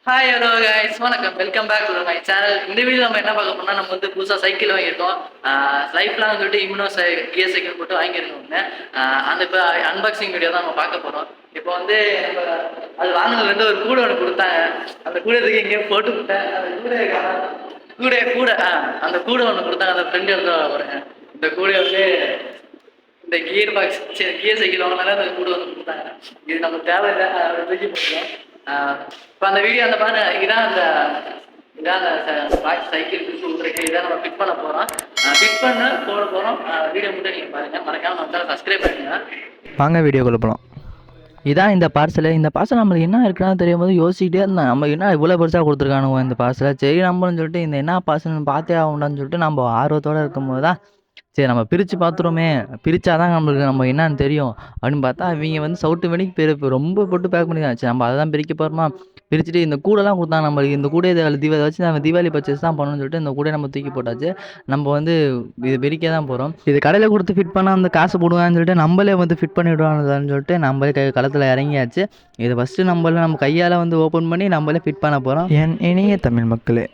Hi hello guys வணக்கம் welcome back to my channel. இந்த video நம்ம என்ன பார்க்க போனால் நம்ம வந்து புதுசாக சைக்கிள் வாங்கியிருக்கோம். லைஃப்லாம் சொல்லிட்டு இம்யூனோ கியர் சைக்கிள் போட்டு வாங்கியிருக்கோங்க. அந்த இப்போ அன்பாக்சிங் வீடியோ தான் நம்ம பார்க்க போகிறோம். இப்போ வந்து நம்ம அது வாங்கினதுலேருந்து ஒரு கூடை ஒன்று கொடுத்தாங்க. அந்த கூடத்துக்கு எங்கேயும் போட்டு விட்டேன். அந்த கூட அந்த கூடை ஒன்று கொடுத்தாங்க. அந்த ஃப்ரெண்டு எடுத்து போகிறேங்க. இந்த கூடை வந்து இந்த கியர் பாக்ஸ் கியர் சைக்கிள் வாங்கினால அந்த கூட வந்து கொடுத்தாங்க. இது நம்ம தேவையில்லை, தூக்கி போட்டுருவோம். இப்போ அந்த வீடியோ அந்த பாருங்க, இதான் அந்த சைக்கிள் கொடுக்குறக்கு இதான் நம்ம ஃபிட் பண்ண போகிறோம். ஃபிட் பண்ண போட போகிறோம். வீடியோ மட்டும் நீங்கள் பாருங்கள், மறக்காமல் நம்ம சேனல் சப்ஸ்கிரைப் பண்ணுங்க. வாங்க வீடியோக்குள்ள போகலாம். இதான் இந்த பார்சல். இந்த பார்சல் நம்மளுக்கு என்ன இருக்குன்னு தெரியும் போது யோசிக்கிட்டே இருந்தேன், நம்ம என்ன இவ்வளோ பெருசாக கொடுத்துருக்கானுங்க இந்த பார்சலை. சரி நம்மளும் சொல்லிட்டு இந்த என்ன பார்சல்னு பார்த்தே ஆகணும்னு சொல்லிட்டு நம்ம ஆர்வத்தோடு இருக்கும்போது தான் சரி நம்ம பிரித்து பார்த்துருமே, பிரித்தாதான் நம்மளுக்கு நம்ம என்னன்னு தெரியும் அப்படின்னு பார்த்தா இவங்க வந்து சவுட்டு மணிக்கு ரொம்ப போட்டு பேக் பண்ணி தான். சரி நம்ம அதை தான் பிரிக்க போகிறோமா, பிரிச்சுட்டு இந்த கூடெல்லாம் கொடுத்தாங்க நம்மளுக்கு. இந்த கூடையை தீபாவளி வச்சு நம்ம தீபாவளி பர்ச்சேஸ் தான் பண்ணணும்னு சொல்லிட்டு இந்த கூடையை நம்ம தூக்கி போட்டாச்சு. நம்ம வந்து இது பிரிக்க தான் போகிறோம். இது கடையில் கொடுத்து ஃபிட் பண்ணால் அந்த காசு போடுவான்னு சொல்லிட்டு நம்மளே வந்து ஃபிட் பண்ணிவிடுவான்னு சொல்லிட்டு நம்மளே களத்தில் இறங்கியாச்சு. இதை ஃபஸ்ட்டு நம்ம கையால் வந்து ஓப்பன் பண்ணி நம்மளே ஃபிட் பண்ண போகிறோம். என் இனிய தமிழ் மக்களே,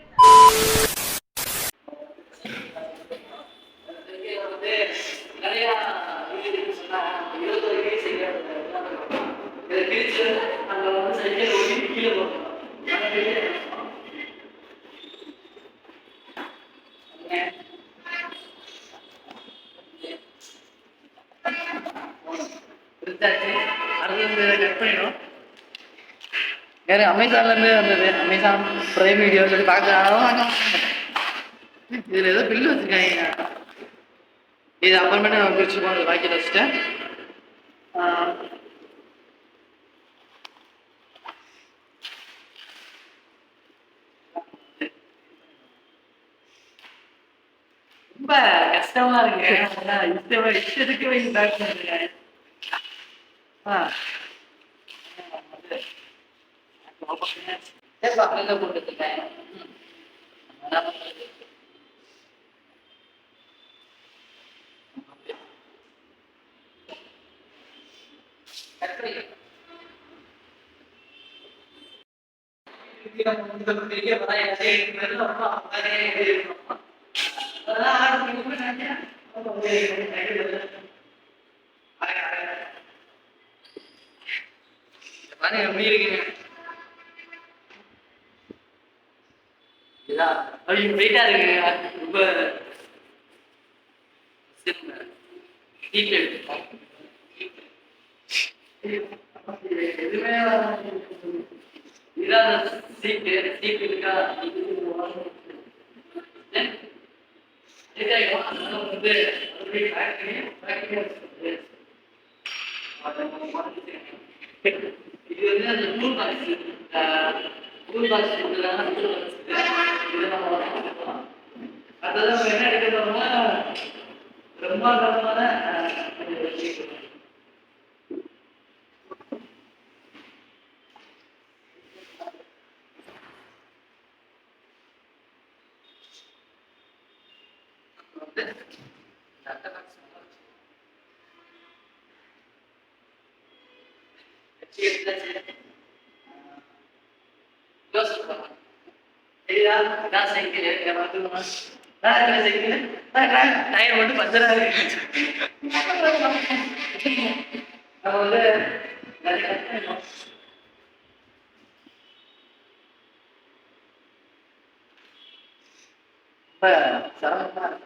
அமேசான்லேருந்து வந்தது. அமேசான் ப்ரைம் வீடியோ சொல்லி பார்க்கலாம். இதில் ஏதோ பில்லு வச்சுருக்காங்க. இது அப்புறமேட்டு நம்ம பிரிச்சுப்போம். அது பாக்கெட் வச்சுட்டேன். ரொம்ப கஷ்டமா இருக்கு. இஷ்டத்துக்கு வைங்க பேக் பண்ணுறேன். போட்டுருக்கேன். வெயிட்டா இருக்கு. ரொம்ப எதுவுமே இதான் சீட்டு இருக்கா வந்து இது வந்து அந்த டூல் பாக்ஸ் அதான் நம்ம என்ன எடுக்கிறோம்னா பிரம்மாண்டமான டயர் மட்டும் பஞ்சரா இருக்கு. நம்ம வந்து சிரமமா இருக்கு.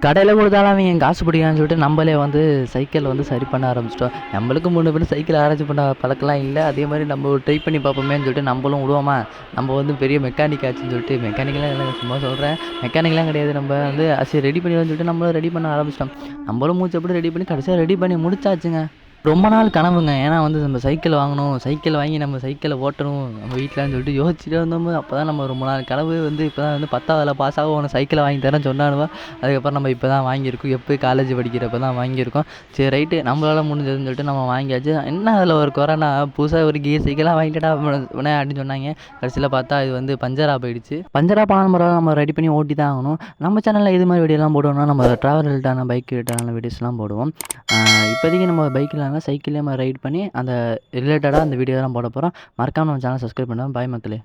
கடையில் கொடுத்தாலும் அவங்க காசு பிடிக்கான்னு சொல்லிட்டு நம்மளே வந்து சைக்கிள் வந்து சரி பண்ண ஆரம்பிச்சிட்டோம். நம்மளுக்கு முன்ன பின்ன சைக்கிள் ஆராய்ச்சி பண்ண பழக்கலாம் இல்லை. அதே மாதிரி நம்ம ட்ரை பண்ணி பார்ப்போமேன்னு சொல்லிட்டு நம்மளும் விடுவோமா, நம்ம வந்து பெரிய மெக்கானிக் ஆச்சுன்னு சொல்லிட்டு. மெக்கானிக்கெலாம் இல்லை, சும்மா சொல்கிறேன், மெக்கானிக்லாம் கிடையாது. நம்ம வந்து சரி ரெடி பண்ணிடுவோம்னு சொல்லிட்டு நம்மளும் ரெடி பண்ண ஆரம்பிச்சிட்டோம். நம்மளும் மூச்சப்படி ரெடி பண்ணி கடைசியாக ரெடி பண்ணி முடிச்சாச்சுங்க. ரொம்ப நாள் கனவுங்க. ஏன்னா வந்து நம்ம சைக்கிள் வாங்கணும், சைக்கிள் வாங்கி நம்ம சைக்கிளை ஓட்டணும் நம்ம வீட்லன்னு சொல்லிட்டு யோசிச்சுட்டே இருந்தோம்போது, அப்போ தான் நம்ம ரொம்ப நாள் கனவு வந்து இப்போ தான் வந்து 10வதுல பாஸ் ஆக உனக்கு சைக்கிளை வாங்கி தரேன்னு சொன்னானுவ. அதுக்கப்புறம் நம்ம இப்போ தான் வாங்கியிருக்கோம். எப்போ காலேஜ் படிக்கிறப்ப தான் வாங்கியிருக்கோம். சரி ரைட்டு நம்மளால முடிஞ்சதுன்னு சொல்லிட்டு நம்ம வாங்கியாச்சு. என்ன அதில் ஒரு கொறைனா, புதுசாக ஒரு கியர் சைக்கிளாக வாங்கிட்டடா உடனே அப்படின்னு சொன்னாங்க. கடைசியில் பார்த்தா இது வந்து பஞ்சராக போயிடுச்சு. பஞ்சராக போன பரவாயில்ல, நம்ம ரெடி பண்ணி ஓட்டி தான் ஆகணும். நம்ம சேனலில் இது மாதிரி வீடியோலாம் போடுவோம்னா, நம்ம ட்ராவல் ரிலேட்டான பைக் ரிலேட்டான வீடியோஸ்லாம் போடுவோம். இப்போதைக்கு நம்ம பைக் இல்லாமல் சைக்கிள்லேயே நம்ம ரைட் பண்ணி அந்த ரிலேட்டடாக அந்த வீடியோ தான் போட போகிறோம். மறக்காமல் நம்ம சேனல் சப்ஸ்கிரைப் பண்ணுவோம். பாய் மக்களே.